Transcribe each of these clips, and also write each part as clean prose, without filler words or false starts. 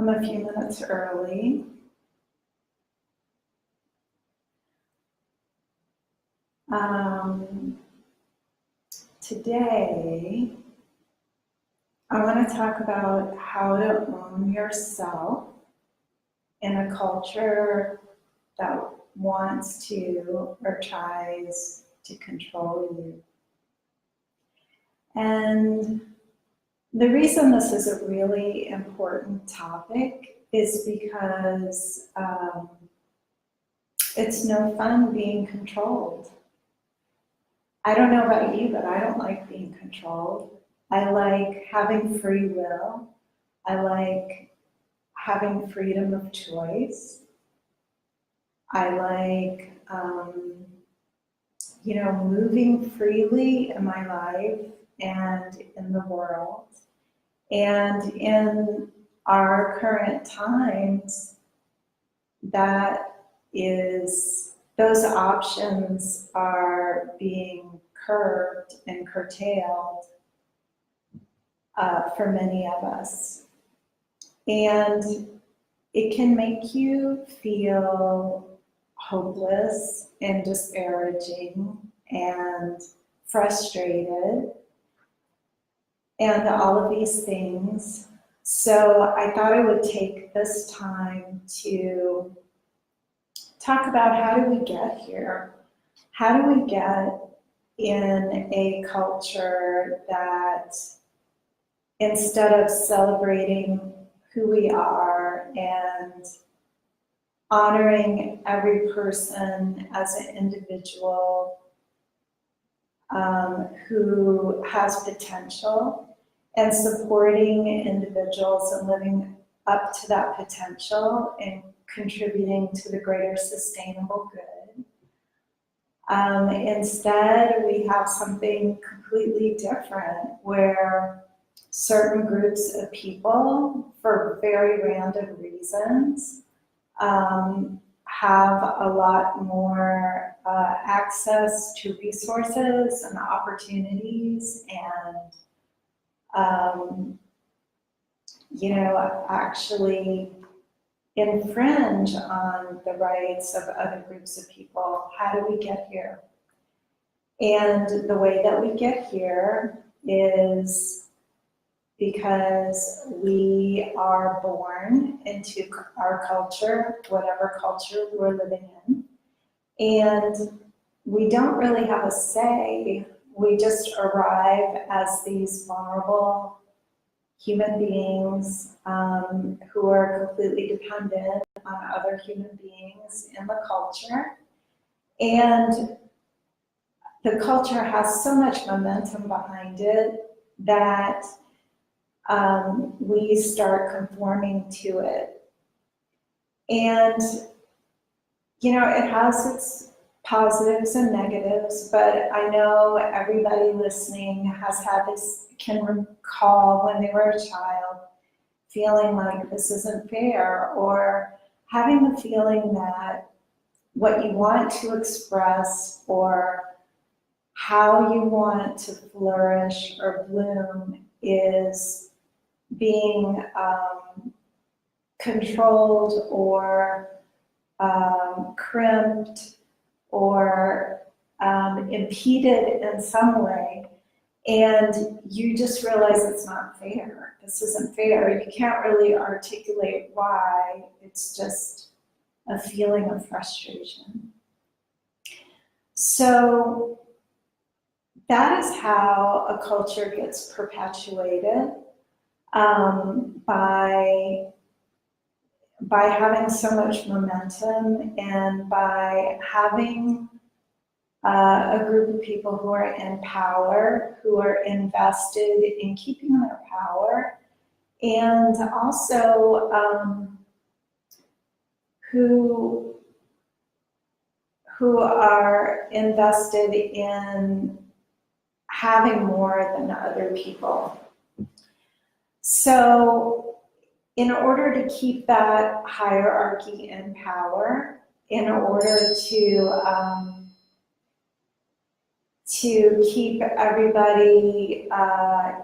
I'm a few minutes early. Today, I want to talk about how to own yourself in a culture that wants to or tries to control you. And the reason this is a really important topic is because it's no fun being controlled. I don't know about you, but I don't like being controlled. I like having free will. I like having freedom of choice. I like, moving freely in my life and in the world. And in our current times, those options are being curbed and curtailed for many of us. And it can make you feel hopeless and disparaging and frustrated and all of these things. So I thought I would take this time to talk about how do we get here? How do we get in a culture that instead of celebrating who we are and honoring every person as an individual who has potential and supporting individuals and living up to that potential and contributing to the greater sustainable good. Instead, we have something completely different where certain groups of people, for very random reasons, have a lot more access to resources and opportunities and, actually infringe on the rights of other groups of people. How do we get here? And the way that we get here is because we are born into our culture, whatever culture we're living in, and we don't really have a say. We just arrive as these vulnerable human beings who are completely dependent on other human beings in the culture. And the culture has so much momentum behind it that we start conforming to it. And, it has its positives and negatives, but I know everybody listening has had this, can recall when they were a child, feeling like this isn't fair, or having the feeling that what you want to express or how you want to flourish or bloom is being controlled or crimped or impeded in some way, and you just realize it's not fair. This isn't fair. You can't really articulate why. It's just a feeling of frustration. So that is how a culture gets perpetuated, by having so much momentum and by having a group of people who are in power, who are invested in keeping their power, and also who are invested in having more than other people. So in order to keep that hierarchy in power, in order to to keep everybody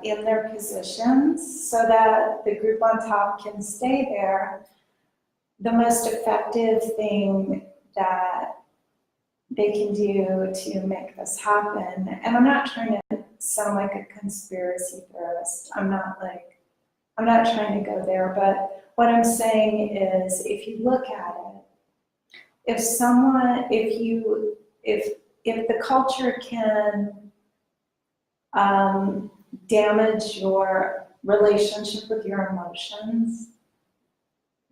in their positions so that the group on top can stay there, the most effective thing that they can do to make this happen, and I'm not trying to sound like a conspiracy theorist, I'm not trying to go there, but what I'm saying is, if you look at it, if the culture can damage your relationship with your emotions,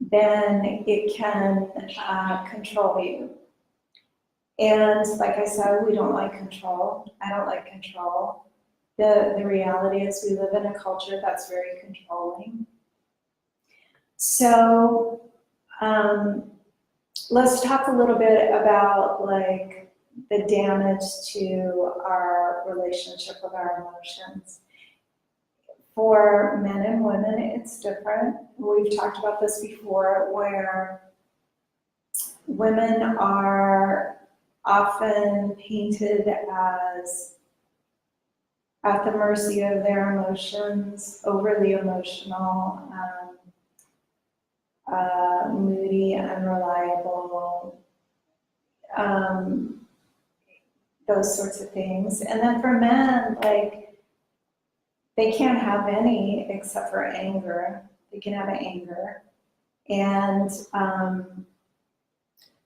then it can control you. And like I said, we don't like control. I don't like control. The reality is we live in a culture that's very controlling. So let's talk a little bit about like the damage to our relationship with our emotions. For men and women, it's different. We've talked about this before, where women are often painted as at the mercy of their emotions, overly emotional, moody, unreliable, those sorts of things. And then for men, like, they can't have any except for anger. They can have anger. And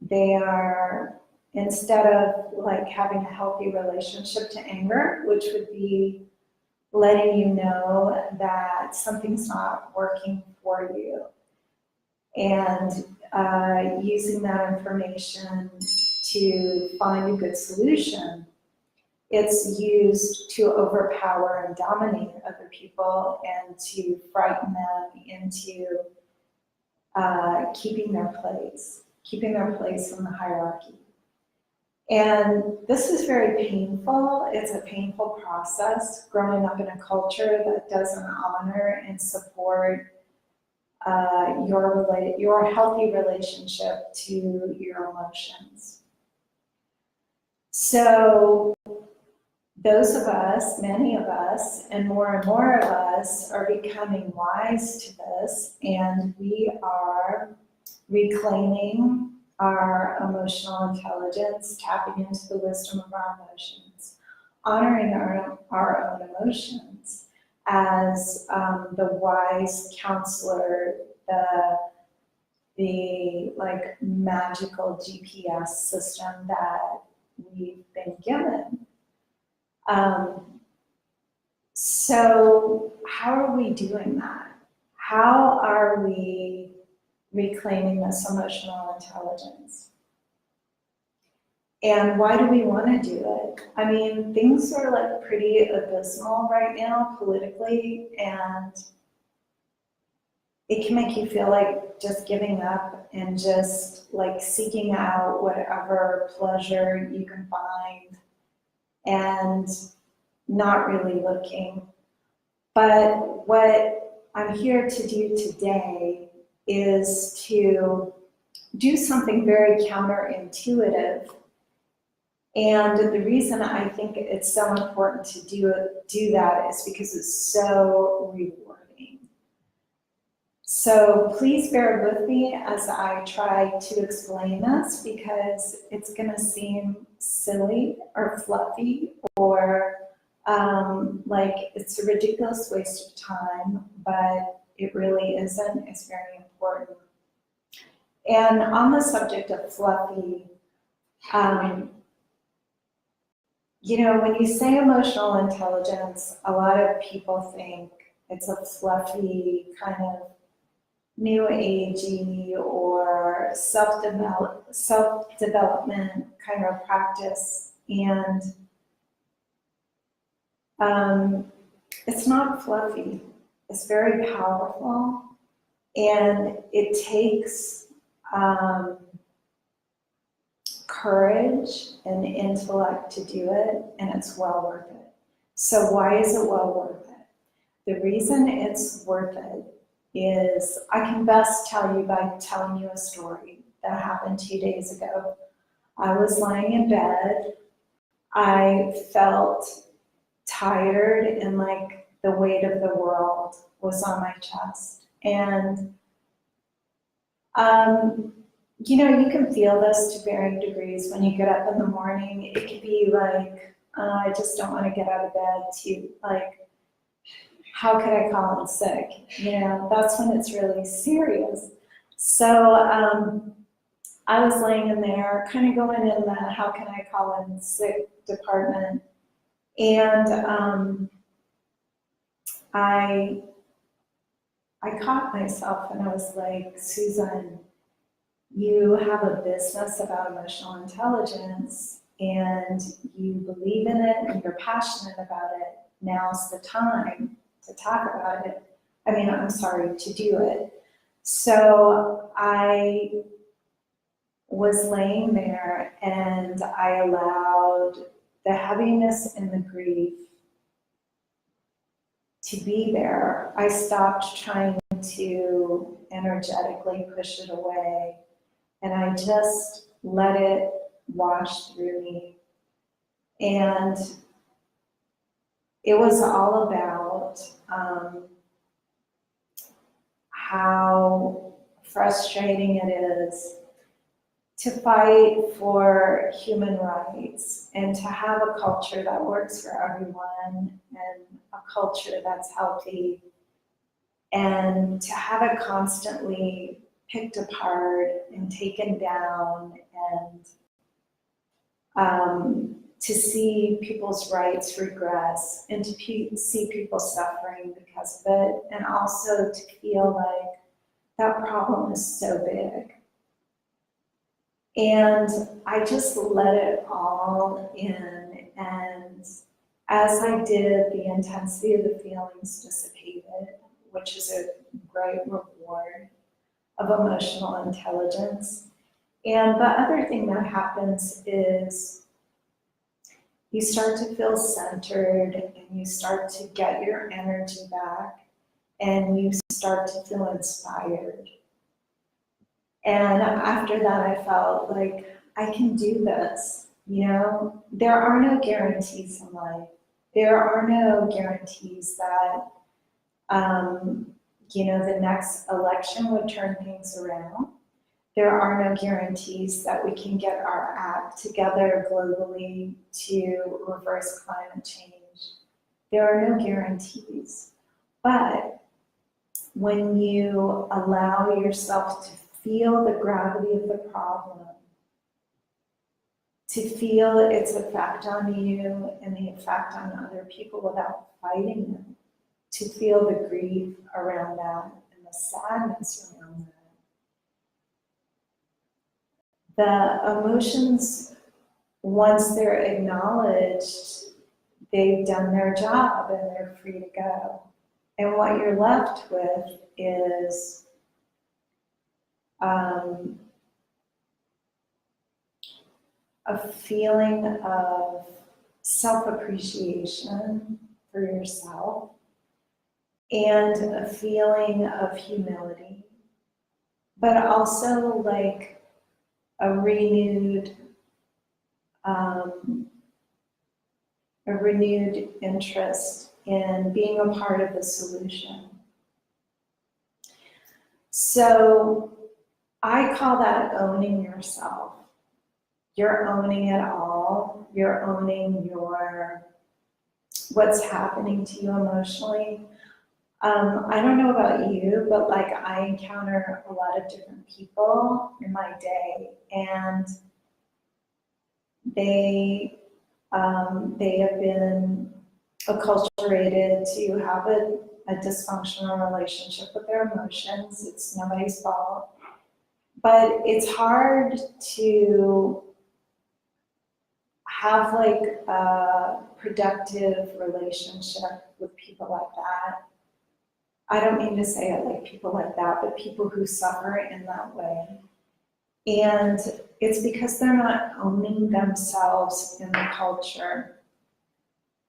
they are, instead of like having a healthy relationship to anger, which would be letting you know that something's not working for you, and using that information to find a good solution, it's used to overpower and dominate other people and to frighten them into keeping their place in the hierarchy. And this is very painful. It's a painful process, growing up in a culture that doesn't honor and support your healthy relationship to your emotions. So those of us, many of us, and more of us are becoming wise to this, and we are reclaiming our emotional intelligence, tapping into the wisdom of our emotions, honoring our own emotions as the wise counselor, the like magical GPS system that we've been given. So how are we doing that? How are we reclaiming this emotional intelligence? And why do we want to do it? I mean, things are like pretty abysmal right now politically, and it can make you feel like just giving up and just like seeking out whatever pleasure you can find and not really looking. But what I'm here to do today is to do something very counterintuitive. And the reason I think it's so important to do that is because it's so rewarding. So please bear with me as I try to explain this, because it's going to seem silly or fluffy or like it's a ridiculous waste of time, but it really isn't. It's very important. And on the subject of fluffy, you know, when you say emotional intelligence, a lot of people think it's a fluffy kind of new agey or self-development kind of practice. And it's not fluffy. It's very powerful, and it takes courage and intellect to do it, and it's well worth it. So why is it well worth it? The reason it's worth it is, I can best tell you by telling you a story that happened 2 days ago. I was lying in bed. I felt tired and like the weight of the world was on my chest. And, you know, you can feel this to varying degrees when you get up in the morning. It could be like, I just don't want to get out of bed, to like, how could I call in sick? You know, that's when it's really serious. So I was laying in there, kind of going in the how can I call in sick department. And I caught myself and I was like, Susan, you have a business about emotional intelligence and you believe in it and you're passionate about it. Now's the time to talk about it. I mean, I'm sorry, to do it. So I was laying there and I allowed the heaviness and the grief to be there. I stopped trying to energetically push it away, and I just let it wash through me. And it was all about how frustrating it is to fight for human rights and to have a culture that works for everyone and a culture that's healthy, and to have it constantly picked apart and taken down, and to see people's rights regress and to see people suffering because of it, and also to feel like that problem is so big. And I just let it all in, and as I did, the intensity of the feelings dissipated, which is a great reward of emotional intelligence. And the other thing that happens is you start to feel centered and you start to get your energy back and you start to feel inspired. And after that, I felt like I can do this. You know, there are no guarantees in life. There are no guarantees that, you know, the next election would turn things around. There are no guarantees that we can get our act together globally to reverse climate change. There are no guarantees. But when you allow yourself to feel the gravity of the problem, to feel its effect on you and the effect on other people without fighting them, to feel the grief around that and the sadness around that. The emotions, once they're acknowledged, they've done their job and they're free to go. And what you're left with is a feeling of self-appreciation for yourself and a feeling of humility, but also like a renewed interest in being a part of the solution. So I call that owning yourself. You're owning it all. You're owning what's happening to you emotionally. I don't know about you, but like I encounter a lot of different people in my day, and they have been acculturated to have a dysfunctional relationship with their emotions. It's nobody's fault. But it's hard to have like a productive relationship with people like that. I don't mean to say it like people like that, but people who suffer in that way. And it's because they're not owning themselves in the culture.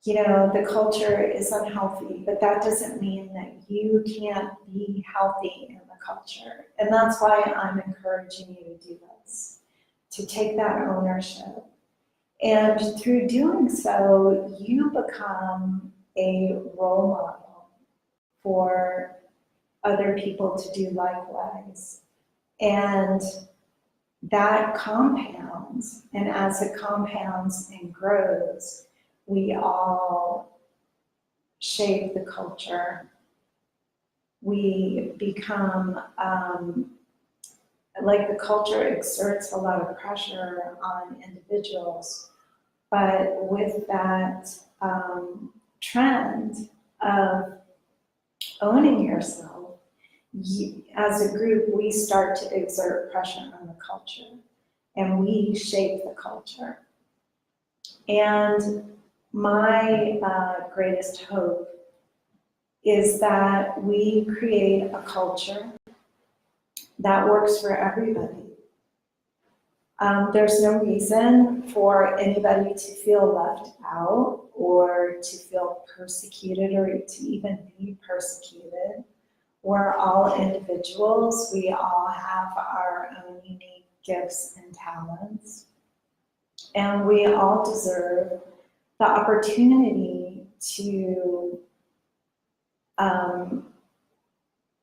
You know, the culture is unhealthy, but that doesn't mean that you can't be healthy in the culture. And that's why I'm encouraging you to do this, to take that ownership. And through doing so, you become a role model for other people to do likewise. And that compounds, and as it compounds and grows, we all shape the culture. We become, like the culture exerts a lot of pressure on individuals, but with that trend of owning yourself, as a group, we start to exert pressure on the culture, and we shape the culture. And my greatest hope is that we create a culture that works for everybody. There's no reason for anybody to feel left out or to feel persecuted or to even be persecuted. We're all individuals. We all have our own unique gifts and talents. And we all deserve the opportunity to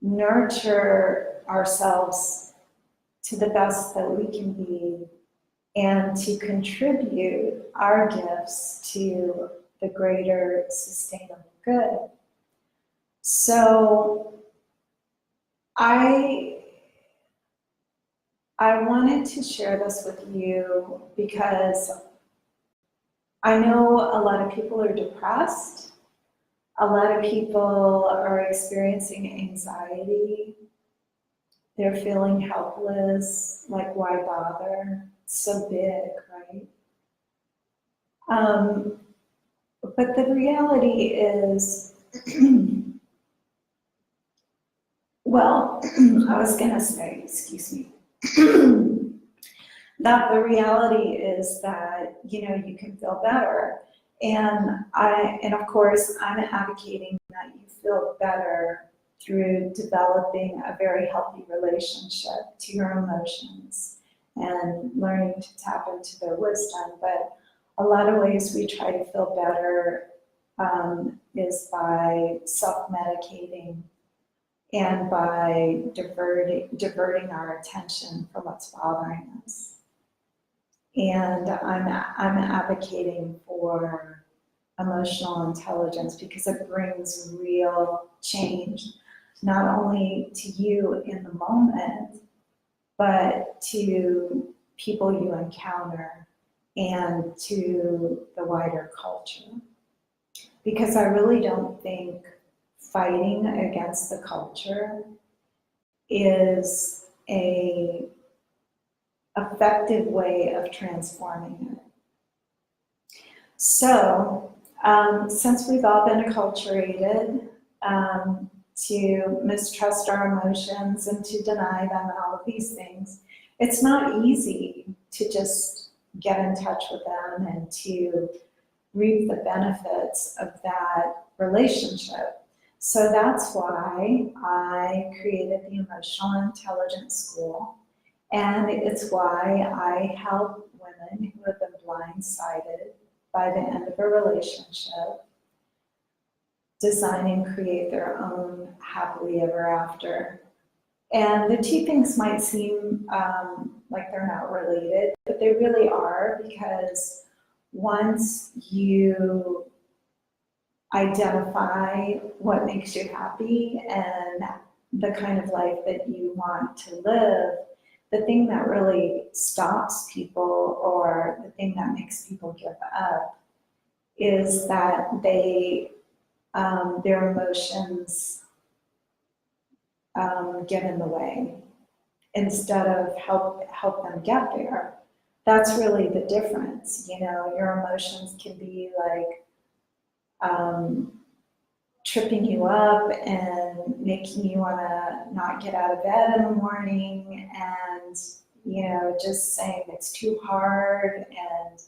nurture ourselves to the best that we can be and to contribute our gifts to the greater sustainable good. So I wanted to share this with you because I know a lot of people are depressed. A lot of people are experiencing anxiety. They're feeling helpless, like why bother? It's so big, right? But the reality is, well, I was gonna say, excuse me, that the reality is that, you can feel better. And of course, I'm advocating that you feel better through developing a very healthy relationship to your emotions and learning to tap into their wisdom. But a lot of ways we try to feel better is by self-medicating and by diverting our attention from what's bothering us. And I'm advocating for emotional intelligence because it brings real change, not only to you in the moment, but to people you encounter and to the wider culture. Because I really don't think fighting against the culture is an effective way of transforming it. So, since we've all been acculturated to mistrust our emotions and to deny them and all of these things, it's not easy to just get in touch with them and to reap the benefits of that relationship. So that's why I created the Emotional Intelligence School. And it's why I help women who have been blindsided by the end of a relationship design and create their own happily ever after. And the two things might seem like they're not related, but they really are, because once you identify what makes you happy and the kind of life that you want to live, the thing that really stops people or the thing that makes people give up is that their emotions get in the way instead of help them get there. That's really the difference. Your emotions can be like tripping you up and making you want to not get out of bed in the morning, and just saying it's too hard and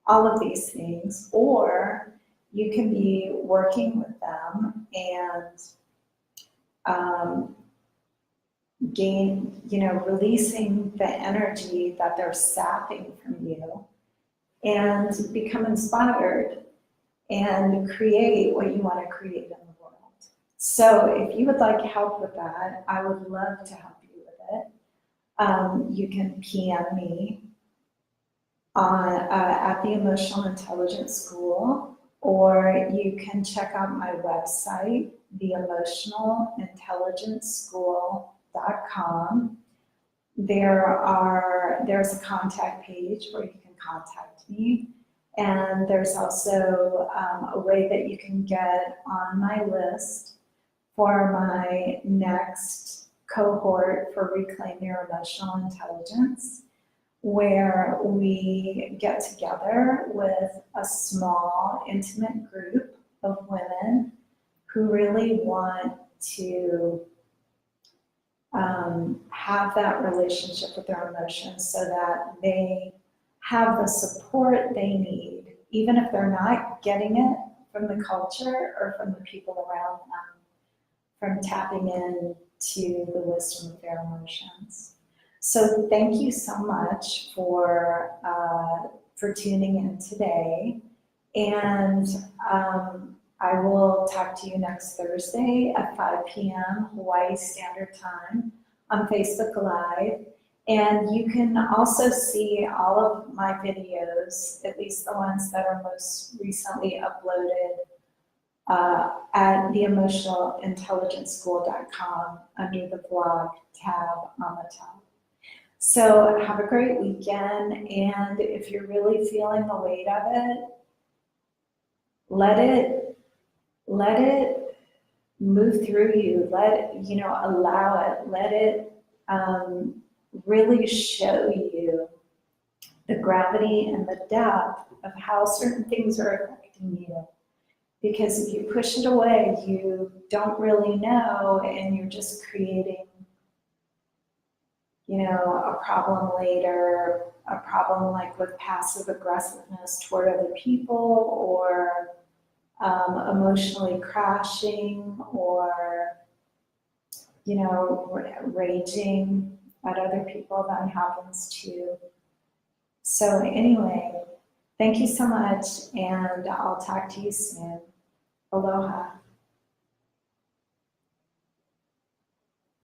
all of these things. Or you can be working with them and releasing the energy that they're sapping from you and become inspired and create what you want to create in the world. So if you would like help with that, I would love to help you with it. You can PM me at the Emotional Intelligence School, or you can check out my website, theemotionalintelligenceschool.com. There's a contact page where you can contact me, and there's also a way that you can get on my list for my next cohort for Reclaim Your Emotional Intelligence, where we get together with a small, intimate group of women who really want to have that relationship with their emotions so that they have the support they need, even if they're not getting it from the culture or from the people around them, from tapping into the wisdom of their emotions. So thank you so much for tuning in today, and I will talk to you next Thursday at 5 p.m. Hawaii Standard Time on Facebook Live. And you can also see all of my videos, at least the ones that are most recently uploaded, at theemotionalintelligenceschool.com under the blog tab on the top. So have a great weekend, and if you're really feeling the weight of it, let it move through you. Allow it. Let it really show you the gravity and the depth of how certain things are affecting you. Because if you push it away, you don't really know, and you're just creating, a problem later, a problem like with passive aggressiveness toward other people, or emotionally crashing, or, raging at other people. That happens too. So anyway, thank you so much, and I'll talk to you soon. Aloha.